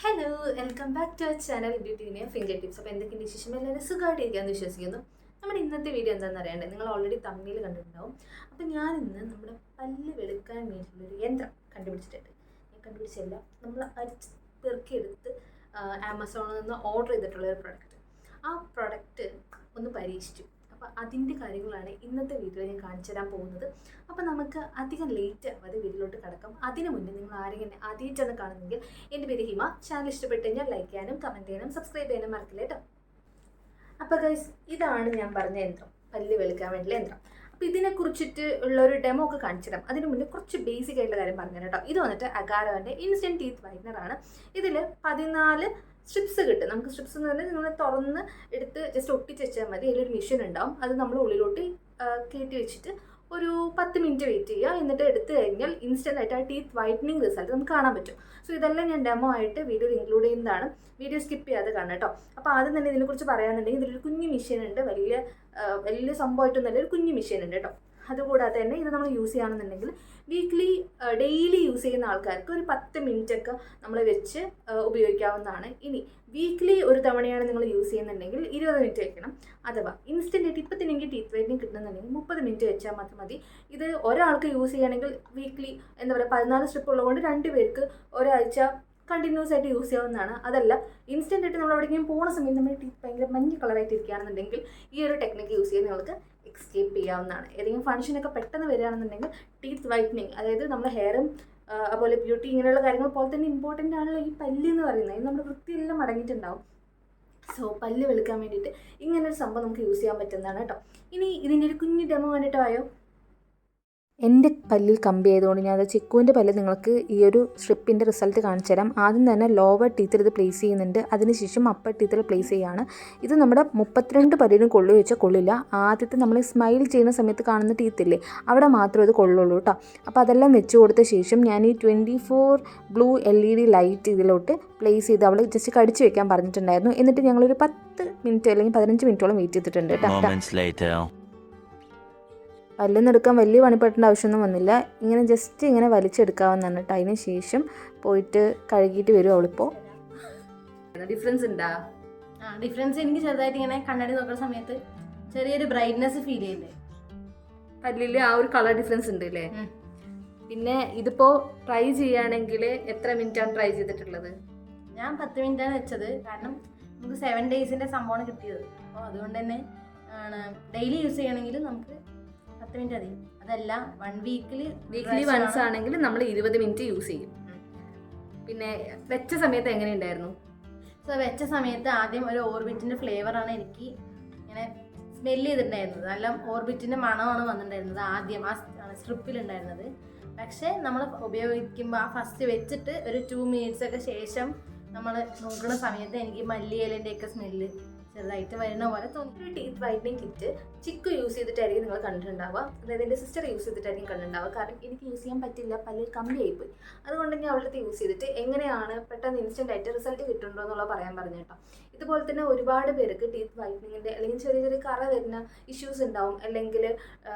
Hello, welcome back to our channel beauty fingertips. അപ്പോൾ എന്തൊക്കെയാണ് വിശേഷം? എല്ലാവരും സുഖമായിട്ടിരിക്കാമെന്ന് വിശ്വസിക്കുന്നു. നമ്മുടെ ഇന്നത്തെ വീഡിയോ എന്താണെന്ന് അറിയണ്ടേ? നിങ്ങൾ ഓൾറെഡി തമ്മിൽ കണ്ടിട്ടുണ്ടാവും. അപ്പോൾ ഞാൻ ഇന്ന് നമ്മുടെ പല്ല് വെളുക്കാൻ വേണ്ടിയിട്ടുള്ളൊരു യന്ത്രം കണ്ടുപിടിച്ചിട്ടുണ്ട്. ഞാൻ കണ്ടുപിടിച്ചല്ല, നമ്മൾ അരിച്ച് പെറുക്കിയെടുത്ത് ആമസോണിൽ നിന്ന് ഓർഡർ ചെയ്തിട്ടുള്ളൊരു പ്രൊഡക്റ്റ്. ആ പ്രൊഡക്റ്റ് ഒന്ന് പരീക്ഷിച്ചു. അപ്പോൾ അതിൻ്റെ കാര്യങ്ങളാണ് ഇന്നത്തെ വീഡിയോയിൽ ഞാൻ കാണിച്ചു തരാൻ പോകുന്നത്. അപ്പോൾ നമുക്ക് അധികം ലേറ്റ് ആവാതെ വീട്ടിലോട്ട് കിടക്കാം. അതിന് മുന്നേ നിങ്ങൾ ആരെങ്കിലും ആദ്യമായിട്ടാണ് കാണുന്നെങ്കിൽ എൻ്റെ പേര് ഹിമ. ചാനൽ ഇഷ്ടപ്പെട്ട് കഴിഞ്ഞാൽ ലൈക്ക് ചെയ്യാനും കമൻറ്റ് ചെയ്യാനും സബ്സ്ക്രൈബ് ചെയ്യാനും മറക്കില്ല കേട്ടോ. അപ്പോൾ ഗൈസ്, ഇതാണ് ഞാൻ പറഞ്ഞ യന്ത്രം, പല്ല് വെളുക്കാൻ വേണ്ടിയുള്ള യന്ത്രം. അപ്പോൾ ഇതിനെക്കുറിച്ചിട്ട് ഉള്ളൊരു ഡെമോ ഒക്കെ കാണിച്ചു തരാം. അതിന് മുന്നേ കുറച്ച് ബേസിക് ആയിട്ടുള്ള കാര്യം പറഞ്ഞു കേട്ടോ. ഇത് വന്നിട്ട് അഗാരോൻ്റെ ഇൻസ്റ്റൻറ്റ് ടീത്ത് വൈറ്റ്നറാണ്. ഇതിൽ 14 സ്ട്രിപ്സ് കിട്ടും. നമുക്ക് സ്ട്രിപ്സ് എന്ന് പറഞ്ഞാൽ നിങ്ങൾ തുറന്ന് എടുത്ത് ജസ്റ്റ് ഒട്ടിച്ച് വെച്ചാൽ മതി. അതിലൊരു മെഷീൻ ഉണ്ടാവും. അത് നമ്മൾ ഉള്ളിലോട്ട് കയറ്റി വെച്ചിട്ട് ഒരു 10 മിനിറ്റ് വെയിറ്റ് ചെയ്യുക. എന്നിട്ട് എടുത്തു കഴിഞ്ഞാൽ ഇൻസ്റ്റൻ്റ് ആയിട്ട് ആ ടീത്ത് വൈറ്റനിങ് റിസൾട്ട് നമുക്ക് കാണാൻ പറ്റും. സോ ഇതെല്ലാം ഞാൻ ഡെമോ ആയിട്ട് വീഡിയോയിൽ ഇൻക്ലൂഡ് ചെയ്യുന്നതാണ്. വീഡിയോ സ്കിപ്പ് ചെയ്യാതെ കാണാം കേട്ടോ. അപ്പോൾ ആദ്യം തന്നെ ഇതിനെക്കുറിച്ച് പറയാനുണ്ടെങ്കിൽ ഇതിലൊരു കുഞ്ഞു മെഷീൻ ഉണ്ട്. വലിയ സംഭവമായിട്ടൊന്നുമല്ല, ഒരു കുഞ്ഞു മെഷീൻ ഉണ്ട് കേട്ടോ. അതുകൂടാതെ തന്നെ ഇത് നമ്മൾ യൂസ് ചെയ്യുകയാണെന്നുണ്ടെങ്കിൽ ഡെയിലി യൂസ് ചെയ്യുന്ന ആൾക്കാർക്ക് ഒരു 10 മിനിറ്റൊക്കെ നമ്മൾ വെച്ച് ഉപയോഗിക്കാവുന്നതാണ്. ഇനി വീക്ക്ലി ഒരു തവണയാണ് നിങ്ങൾ യൂസ് ചെയ്യുന്നുണ്ടെങ്കിൽ 20 മിനിറ്റ് വെക്കണം. അഥവാ ഇൻസ്റ്റൻ്റ് ആയിട്ട് ഇപ്പം തന്നെ ടീത്ത് വൈറ്റനിങ് കിട്ടുന്നുണ്ടെങ്കിൽ 30 മിനിറ്റ് വെച്ചാൽ മാത്രം മതി. ഇത് ഒരാൾക്ക് യൂസ് ചെയ്യുകയാണെങ്കിൽ വീക്ക്ലി 14 സ്ട്രിപ്പ് ഉള്ളതുകൊണ്ട് 2 പേർക്ക് ഒരാഴ്ച കണ്ടിന്യൂസ് ആയിട്ട് യൂസ് ചെയ്യാവുന്നതാണ്. അതല്ല, ഇൻസ്റ്റൻ്റ് ആയിട്ട് നമ്മൾ എവിടെയെങ്കിലും പോകുന്ന സമയത്ത് നമ്മുടെ ടീത്ത് ഭയങ്കര മഞ്ഞ കളറായിട്ട് ഇരിക്കുകയാണെന്നുണ്ടെങ്കിൽ ഈ ഒരു ടെക്നിക്ക് യൂസ് ചെയ്ത് നിങ്ങൾക്ക് എക്സ്കേപ്പ് ചെയ്യാവുന്നതാണ്. ഏതെങ്കിലും ഫംഗ്ഷനൊക്കെ പെട്ടെന്ന് വരികയാണെന്നുണ്ടെങ്കിൽ ടീത്ത് വൈറ്റനിങ്, അതായത് നമ്മുടെ ഹെയറും അതുപോലെ ബ്യൂട്ടി ഇങ്ങനെയുള്ള കാര്യങ്ങൾ പോലെ തന്നെ ഇമ്പോർട്ടൻ്റ് ആണല്ലോ ഈ പല്ല് എന്ന് പറയുന്നത്. ഇത് നമ്മുടെ വൃത്തിയെല്ലാം അടങ്ങിയിട്ടുണ്ടാവും. സോ പല്ല് വെളുക്കാൻ വേണ്ടിയിട്ട് ഇങ്ങനൊരു സംഭവം നമുക്ക് യൂസ് ചെയ്യാൻ പറ്റുന്നതാണ് കേട്ടോ. ഇനി ഇതിൻ്റെ ഒരു കുഞ്ഞു ഡെമോ കണ്ടിട്ടോ ആയോ? എൻ്റെ പല്ലിൽ കമ്പി ആയതുകൊണ്ട് ഞാൻ ചിക്കുവിൻ്റെ പല്ല് നിങ്ങൾക്ക് ഈ ഒരു സ്ട്രിപ്പിൻ്റെ റിസൾട്ട് കാണിച്ചു തരാം. ആദ്യം തന്നെ ലോവർ ടീത്തിൽ ഇത് പ്ലേസ് ചെയ്യുന്നുണ്ട്. അതിനുശേഷം അപ്പർ ടീത്തിൽ പ്ലേസ് ചെയ്യുകയാണ്. ഇത് നമ്മുടെ 32 പല്ലിനും കൊള്ളു വെച്ചാൽ കൊള്ളില്ല. ആദ്യത്തെ നമ്മൾ സ്മൈൽ ചെയ്യുന്ന സമയത്ത് കാണുന്ന ടീത്തില്ലേ, അവിടെ മാത്രമേ ഇത് കൊള്ളുള്ളൂ കേട്ടോ. അപ്പോൾ അതെല്ലാം വെച്ച് കൊടുത്ത ശേഷം ഞാൻ ഈ 24 ബ്ലൂ LED ലൈറ്റ് ഇതിലോട്ട് പ്ലേസ് ചെയ്ത് അവൾ ജസ്റ്റ് കടിച്ച് വെക്കാൻ പറഞ്ഞിട്ടുണ്ടായിരുന്നു. എന്നിട്ട് ഞങ്ങളൊരു 10 മിനിറ്റ് അല്ലെങ്കിൽ 15 മിനിറ്റോളം വെയിറ്റ് ചെയ്തിട്ടുണ്ട് കേട്ടോ. പല്ലെന്നെടുക്കാൻ വലിയ പണിപ്പെടേണ്ട ആവശ്യമൊന്നും വന്നില്ല. ഇങ്ങനെ ജസ്റ്റ് ഇങ്ങനെ വലിച്ചെടുക്കാവുന്നതാണ് കേട്ടോ. അതിന് ശേഷം പോയിട്ട് കഴുകിയിട്ട് വരും അവളിപ്പോൾ. ഡിഫറൻസ് ഉണ്ടാ? ഡിഫറൻസ് എനിക്ക് ചെറുതായിട്ട് ഇങ്ങനെ കണ്ണാടി നോക്കുന്ന സമയത്ത് ചെറിയൊരു ബ്രൈറ്റ്നെസ് ഫീൽ ചെയ്യുന്നുണ്ട്. പല്ലിൽ ആ ഒരു കളർ ഡിഫറൻസ് ഉണ്ട് അല്ലേ? പിന്നെ ഇതിപ്പോൾ ട്രൈ ചെയ്യുകയാണെങ്കിൽ എത്ര മിനിറ്റാണ് ട്രൈ ചെയ്തിട്ടുള്ളത്? ഞാൻ 10 മിനിറ്റാണ് വെച്ചത്. കാരണം നമുക്ക് 7 ഡേയ്സിൻ്റെ സംഭവമാണ് കിട്ടിയത്. അപ്പോൾ അതുകൊണ്ട് തന്നെ ഡെയിലി യൂസ് ചെയ്യണമെങ്കിൽ നമുക്ക് 10 മിനിറ്റ് മതി. അതല്ല വീക്ക്ലി വൺസ് ആണെങ്കിൽ നമ്മൾ 20 മിനിറ്റ് യൂസ് ചെയ്യും. പിന്നെ വെച്ച സമയത്ത് എങ്ങനെയുണ്ടായിരുന്നു? സോ വെച്ച സമയത്ത് ആദ്യം ഒരു ഓർബിറ്റിൻ്റെ ഫ്ലേവറാണ് എനിക്ക് ഇങ്ങനെ സ്മെല്ല് ചെയ്തിട്ടുണ്ടായിരുന്നത്. നല്ല ഓർബിറ്റിൻ്റെ മണമാണ് വന്നിട്ടുണ്ടായിരുന്നത് ആദ്യം ആ സ്ട്രിപ്പിലുണ്ടായിരുന്നത്. പക്ഷേ നമ്മൾ ഉപയോഗിക്കുമ്പോൾ ആ ഫസ്റ്റ് വെച്ചിട്ട് ഒരു 2 മിനിറ്റ്സ് ഒക്കെ ശേഷം നമ്മൾ നോക്കുന്ന സമയത്ത് എനിക്ക് മല്ലിയിലേൻ്റെയൊക്കെ സ്മെല്ല് ചെറുതായിട്ട് വരുന്ന പോലെ തോന്നി. ഒരു ടീത്ത് വൈറ്റനിങ് കിറ്റ് ചിക്കു യൂസ് ചെയ്തിട്ടായിരിക്കും നിങ്ങൾ കണ്ടിട്ടുണ്ടാവുക. അതായത് എൻ്റെ സിസ്റ്റർ യൂസ് ചെയ്തിട്ടായിരിക്കും കണ്ടിട്ടുണ്ടാവുക. കാരണം എനിക്ക് യൂസ് ചെയ്യാൻ പറ്റില്ല, പല്ലിൽ കമ്പിയായിപ്പോയി. അതുകൊണ്ട് ഞാൻ അവളുടെ യൂസ് ചെയ്തിട്ട് എങ്ങനെയാണ് പെട്ടെന്ന് ഇൻസ്റ്റൻ്റ് ആയിട്ട് റിസൾട്ട് കിട്ടുന്നുണ്ടോ എന്നുള്ളത് പറയാൻ പറഞ്ഞു കേട്ടോ. ഇതുപോലെ തന്നെ ഒരുപാട് പേർക്ക് ടീത്ത് വൈറ്റനിങ്ങിൻ്റെ അല്ലെങ്കിൽ ചെറിയ ചെറിയ കറ വരുന്ന ഇഷ്യൂസ് ഉണ്ടാവും. അല്ലെങ്കിൽ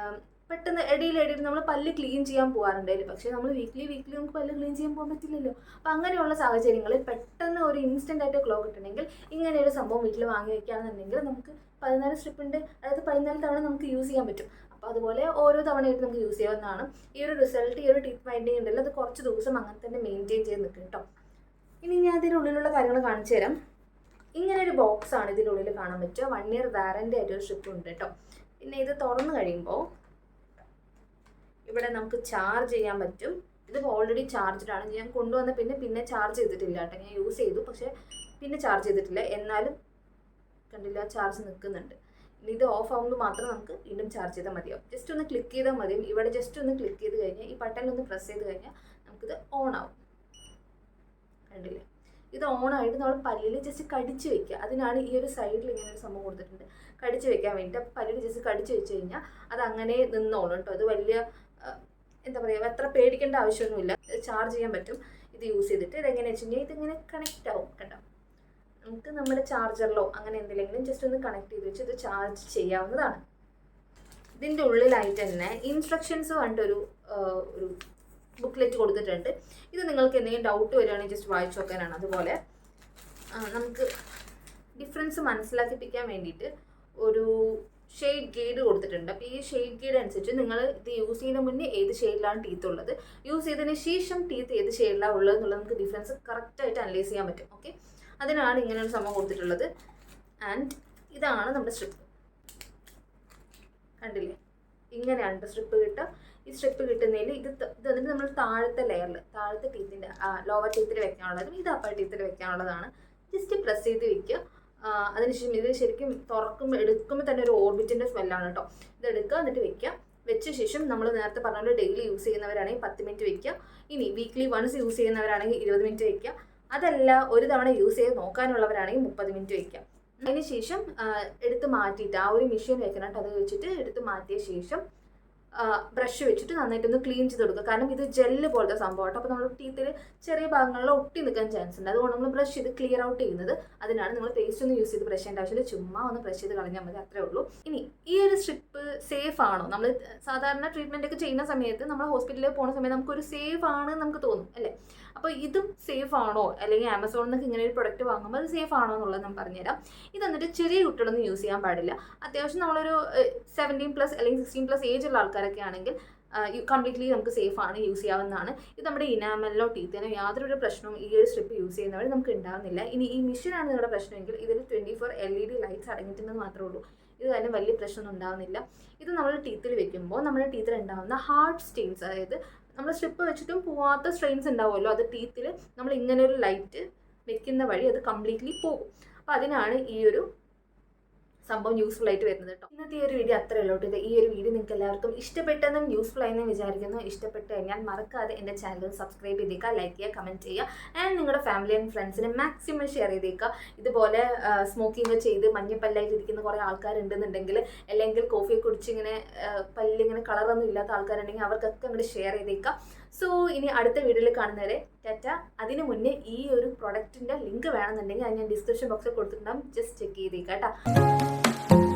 പെട്ടെന്ന് ഇടയിൽ നമ്മൾ പല്ല് ക്ലീൻ ചെയ്യാൻ പോകാറുണ്ടായില്ല. പക്ഷേ നമ്മൾ വീക്ക്ലി നമുക്ക് പല്ല് ക്ലീൻ ചെയ്യാൻ പോകാൻ പറ്റില്ലല്ലോ. അപ്പോൾ അങ്ങനെയുള്ള സാഹചര്യങ്ങളിൽ പെട്ടെന്ന് ഒരു ഇൻസ്റ്റൻ്റ് ആയിട്ട് ഗ്ലോ കിട്ടണമെങ്കിൽ ഇങ്ങനെയൊരു സംഭവം വീട്ടിൽ വാങ്ങി വയ്ക്കുകയാണെന്നുണ്ടെങ്കിൽ നമുക്ക് 14 സ്ട്രിപ്പുണ്ട്, അതായത് 14 തവണ നമുക്ക് യൂസ് ചെയ്യാൻ പറ്റും. അപ്പോൾ അതുപോലെ ഓരോ തവണയായിട്ട് നമുക്ക് യൂസ് ചെയ്യാവുന്നതാണ്. ഈ ഒരു റിസൾട്ട്, ഈ ഒരു ടീത്ത് വൈറ്റനിങ് ഉണ്ടല്ലോ, അത് കുറച്ച് ദിവസം അങ്ങനെ തന്നെ മെയിൻറ്റെയിൻ ചെയ്ത് നിൽക്കും കേട്ടോ. ഇനി ഞാൻ ഇതിനുള്ളിലുള്ള കാര്യങ്ങൾ കാണിച്ചു തരാം. ഇങ്ങനെ ഒരു ബോക്സാണ് ഇതിനുള്ളിൽ കാണാൻ പറ്റുക. 1 ഇയർ വാറൻ്റി ആയിട്ടൊരു സ്ട്രിപ്പ് ഉണ്ട് കേട്ടോ. പിന്നെ ഇത് തുറന്നു കഴിയുമ്പോൾ ഇവിടെ നമുക്ക് ചാർജ് ചെയ്യാൻ പറ്റും. ഇതിപ്പോൾ ഓൾറെഡി ചാർജ്ഡാണ്. ഞാൻ കൊണ്ടുവന്ന പിന്നെ ചാർജ് ചെയ്തിട്ടില്ല കേട്ടോ. ഞാൻ യൂസ് ചെയ്തു, പക്ഷേ പിന്നെ ചാർജ് ചെയ്തിട്ടില്ല. എന്നാലും കണ്ടില്ല, ചാർജ് നിൽക്കുന്നുണ്ട്. ഇനി ഇത് ഓഫ് ആകുമ്പോൾ മാത്രം നമുക്ക് വീണ്ടും ചാർജ് ചെയ്താൽ മതിയാവും. ജസ്റ്റ് ഒന്ന് ക്ലിക്ക് ചെയ്താൽ മതിയും. ഇവിടെ ജസ്റ്റ് ഒന്ന് ക്ലിക്ക് ചെയ്ത് കഴിഞ്ഞാൽ, ഈ ബട്ടണിലൊന്ന് പ്രസ് ചെയ്ത് കഴിഞ്ഞാൽ നമുക്കിത് ഓൺ ആവും. കണ്ടില്ലേ? ഇത് ഓണായിട്ട് നമ്മൾ പല്ലിൽ ജസ്റ്റ് കടിച്ച് വെക്കുക. അതിനാണ് ഈ ഒരു സൈഡിൽ ഇങ്ങനെ ഒരു സംഭവം കൊടുത്തിട്ടുണ്ട്, കടിച്ച് വെക്കാൻ വേണ്ടിയിട്ട്. അപ്പോൾ പല്ലിൽ ജസ്റ്റ് കടിച്ച് വെച്ച് കഴിഞ്ഞാൽ അത് അങ്ങനെ നിന്നോളും കേട്ടോ. അത് വലിയ എന്താ പറയുക, അത്ര പേടിക്കേണ്ട ആവശ്യമൊന്നുമില്ല. ചാർജ് ചെയ്യാൻ പറ്റും ഇത് യൂസ് ചെയ്തിട്ട്. ഇതെങ്ങനെയാണെന്ന് വെച്ച് കഴിഞ്ഞാൽ ഇതിങ്ങനെ കണക്റ്റ് ആവും കേട്ടോ. നമുക്ക് നമ്മുടെ ചാർജറിലോ അങ്ങനെ എന്തെങ്കിലും ജസ്റ്റ് ഒന്ന് കണക്ട് ചെയ്ത് വെച്ച് ഇത് ചാർജ് ചെയ്യാവുന്നതാണ്. ഇതിൻ്റെ ഉള്ളിലായിട്ട് തന്നെ ഇൻസ്ട്രക്ഷൻസ് കണ്ടൊരു ബുക്ക്ലെറ്റ് കൊടുത്തിട്ടുണ്ട്. ഇത് നിങ്ങൾക്ക് എന്തെങ്കിലും ഡൗട്ട് വരികയാണെങ്കിൽ ജസ്റ്റ് വായിച്ചു നോക്കാനാണ്. അതുപോലെ നമുക്ക് ഡിഫറൻസ് മനസ്സിലാക്കിപ്പിക്കാൻ വേണ്ടിയിട്ട് ഒരു ഷെയ്ഡ് ഗൈഡ് കൊടുത്തിട്ടുണ്ട്. അപ്പോൾ ഈ ഷെയ്ഡ് ഗൈഡ് അനുസരിച്ച് നിങ്ങൾ ഇത് യൂസ് ചെയ്യുന്ന മുന്നേ ഏത് ഷെയ്ഡിലാണ് ടീത്ത് ഉള്ളത്, യൂസ് ചെയ്തതിന് ശേഷം ടീത്ത് ഏത് ഷെയ്ഡിലാണ് ഉള്ളത് എന്നുള്ളത് നമുക്ക് ഡിഫറൻസ് കറക്റ്റായിട്ട് അനലൈസ് ചെയ്യാൻ പറ്റും. ഓക്കെ, അതിനാണ് ഇങ്ങനെയൊരു സംഭവം കൊടുത്തിട്ടുള്ളത്. ആൻഡ് ഇതാണ് നമ്മുടെ സ്ട്രിപ്പ്. കണ്ടില്ലേ, ഇങ്ങനെയാണ് സ്ട്രിപ്പ് കിട്ടുക. ഈ സ്ട്രിപ്പ് കിട്ടുന്നതിൽ ഇത് എന്നിട്ട് നമ്മൾ താഴത്തെ ലെയറിൽ, താഴത്തെ ടീത്തിൻ്റെ ലോവർ ടീത്തിൽ വെക്കാനുള്ളതും ഇത് അപ്പർ ടീത്തിൽ വെക്കാനുള്ളതാണ്. ജസ്റ്റ് പ്രസ് ചെയ്ത് വെക്കുക. അതിനുശേഷം ഇത് ശരിക്കും എടുക്കുമ്പോൾ തന്നെ ഒരു ഓർബിറ്റിൻ്റെ സ്മെല്ലാണ് കേട്ടോ. ഇത് എടുക്കുക, എന്നിട്ട് വെക്കുക. വെച്ച ശേഷം നമ്മൾ നേരത്തെ പറഞ്ഞ ഡെയിലി യൂസ് ചെയ്യുന്നവരാണെങ്കിൽ 10 മിനിറ്റ് വെക്കുക. ഇനി വീക്ക്ലി വൺസ് യൂസ് ചെയ്യുന്നവരാണെങ്കിൽ 20 മിനിറ്റ് വെക്കുക. അതല്ല ഒരു തവണ യൂസ് ചെയ്ത് നോക്കാനുള്ളവരാണെങ്കിൽ 30 മിനിറ്റ് വെക്കുക. അതിനുശേഷം എടുത്ത് മാറ്റിയിട്ട് ആ ഒരു മെഷീൻ വെക്കണം. അത് വെച്ചിട്ട് എടുത്ത് മാറ്റിയ ശേഷം ബ്രഷ് വെച്ചിട്ട് നന്നായിട്ടൊന്ന് ക്ലീൻ ചെയ്ത് കൊടുക്കുക. കാരണം ഇത് ജെല്ല് പോലത്തെ സംഭവമാട്ടോ. അപ്പോൾ നമ്മൾ ടീത്തിൽ ചെറിയ ഭാഗങ്ങളിൽ ഒട്ടി നിൽക്കാൻ ചാൻസ് ഉണ്ട്. അതുകൊണ്ട് നമ്മൾ ബ്രഷ് ചെയ്ത് ക്ലിയർ ഔട്ട് ചെയ്യുന്നത്. അതിനാണ് നിങ്ങൾ പേസ്റ്റ് ഒന്നും യൂസ് ചെയ്ത് ബ്രഷ് ചെയ്യേണ്ട ആവശ്യമില്ല, ചുമ്മാ ഒന്ന് ബ്രഷ് ചെയ്ത് കളഞ്ഞാൽ മതി, അത്രേ ഉള്ളൂ. ഇനി ഈ ഒരു സ്ട്രിപ്പ് സേഫ് ആണോ? നമ്മൾ സാധാരണ ട്രീറ്റ്മെൻ്റ് ഒക്കെ ചെയ്യുന്ന സമയത്ത് നമ്മൾ ഹോസ്പിറ്റലിൽ പോകുന്ന സമയത്ത് നമുക്കൊരു സേഫ് ആണ് നമുക്ക് തോന്നും അല്ലേ. അപ്പോൾ ഇതും സേഫ് ആണോ, അല്ലെങ്കിൽ ആമസോണിൽ നിന്നൊക്കെ ഇങ്ങനെ ഒരു പ്രൊഡക്റ്റ് വാങ്ങുമ്പോൾ അത് സേഫ് ആണോ എന്നുള്ളത് ഞാൻ പറഞ്ഞുതരാം. ഇത് എന്നിട്ട് ചെറിയ കുട്ടികളൊന്നും യൂസ് ചെയ്യാൻ പാടില്ല. അത്യാവശ്യം നമ്മളൊരു 17+ അല്ലെങ്കിൽ 16+ ഏജ് ഉള്ള ആൾക്കാരൊക്കെ ആണെങ്കിൽ കംപ്ലീറ്റ്ലി നമുക്ക് സേഫ് ആണ്, യൂസ് ചെയ്യാവുന്നതാണ്. ഇത് നമ്മുടെ ഇനാമലിനോ ടീത്തിനോ യാതൊരു പ്രശ്നവും ഈ ഒരു സ്ട്രിപ്പ് യൂസ് ചെയ്യുന്നവർ നമുക്ക് ഉണ്ടാകുന്നില്ല. ഇനി ഈ മെഷീനാണ് നിങ്ങളുടെ പ്രശ്നമെങ്കിൽ ഇതിൽ 24 LED ലൈറ്റ്സ് അടങ്ങിയിട്ടുണ്ടെന്ന് മാത്രമേ ഉള്ളൂ. ഇത് കാരണം വലിയ പ്രശ്നമൊന്നും ഉണ്ടാകുന്നില്ല. ഇത് നമ്മൾ ടീത്തിൽ വെക്കുമ്പോൾ നമ്മുടെ ടീത്തിൽ ഉണ്ടാകുന്ന ഹാർഡ് സ്റ്റെയിൻസ്, അതായത് നമ്മൾ സ്ട്രിപ്പ് വെച്ചിട്ടും പോവാത്ത സ്ട്രെയിൻസ് ഉണ്ടാവുമല്ലോ, അത് ടീത്തിൽ നമ്മൾ ഇങ്ങനെ ഒരു ലൈറ്റ് വെക്കുന്ന വഴി അത് കംപ്ലീറ്റ്ലി പോകും. അപ്പോൾ അതിനാണ് ഈ ഒരു സംഭവം യൂസ്ഫുൾ ആയിട്ട് വരുന്നത് കേട്ടോ. ഇന്നത്തെ ഈ ഒരു വീഡിയോ അത്രയേ ഉള്ളൂ. ഈ ഒരു വീഡിയോ നിങ്ങൾക്ക് എല്ലാവർക്കും ഇഷ്ടപ്പെട്ടെന്നും യൂസ്ഫുൾ ആയെന്നും വിചാരിക്കുന്നു. ഇഷ്ടപ്പെട്ട് കഴിഞ്ഞാൽ മറക്കാതെ എൻ്റെ ചാനൽ സബ്സ്ക്രൈബ് ചെയ്തേക്കുക, ലൈക്ക് ചെയ്യുക, കമൻറ്റ് ചെയ്യുക. ആൻഡ് നിങ്ങളുടെ ഫാമിലി ആൻഡ് ഫ്രണ്ട്സിന് മാക്സിമം ഷെയർ ചെയ്തേക്കുക. ഇതുപോലെ സ്മോക്കിംഗ് ചെയ്ത് മഞ്ഞപ്പല്ലായിട്ടിരിക്കുന്ന കുറേ ആൾക്കാരുണ്ടെന്നുണ്ടെങ്കിൽ, അല്ലെങ്കിൽ കോഫി കുടിച്ച് ഇങ്ങനെ പല്ലിങ്ങനെ കളറൊന്നും ഇല്ലാത്ത ആൾക്കാരുണ്ടെങ്കിൽ അവർക്കൊക്കെ അങ്ങോട്ട് ഷെയർ ചെയ്തേക്കുക. സോ ഇനി അടുത്ത വീഡിയോയിൽ കാണുന്നവരെ ടാറ്റ. അതിന് മുന്നേ ഈ ഒരു പ്രൊഡക്റ്റിൻ്റെ ലിങ്ക് വേണമെന്നുണ്ടെങ്കിൽ അത് ഞാൻ ഡിസ്ക്രിപ്ഷൻ ബോക്സിൽ കൊടുത്തിട്ടുണ്ടാകും, ജസ്റ്റ് ചെക്ക് ചെയ്തേക്കാം കേട്ടോ.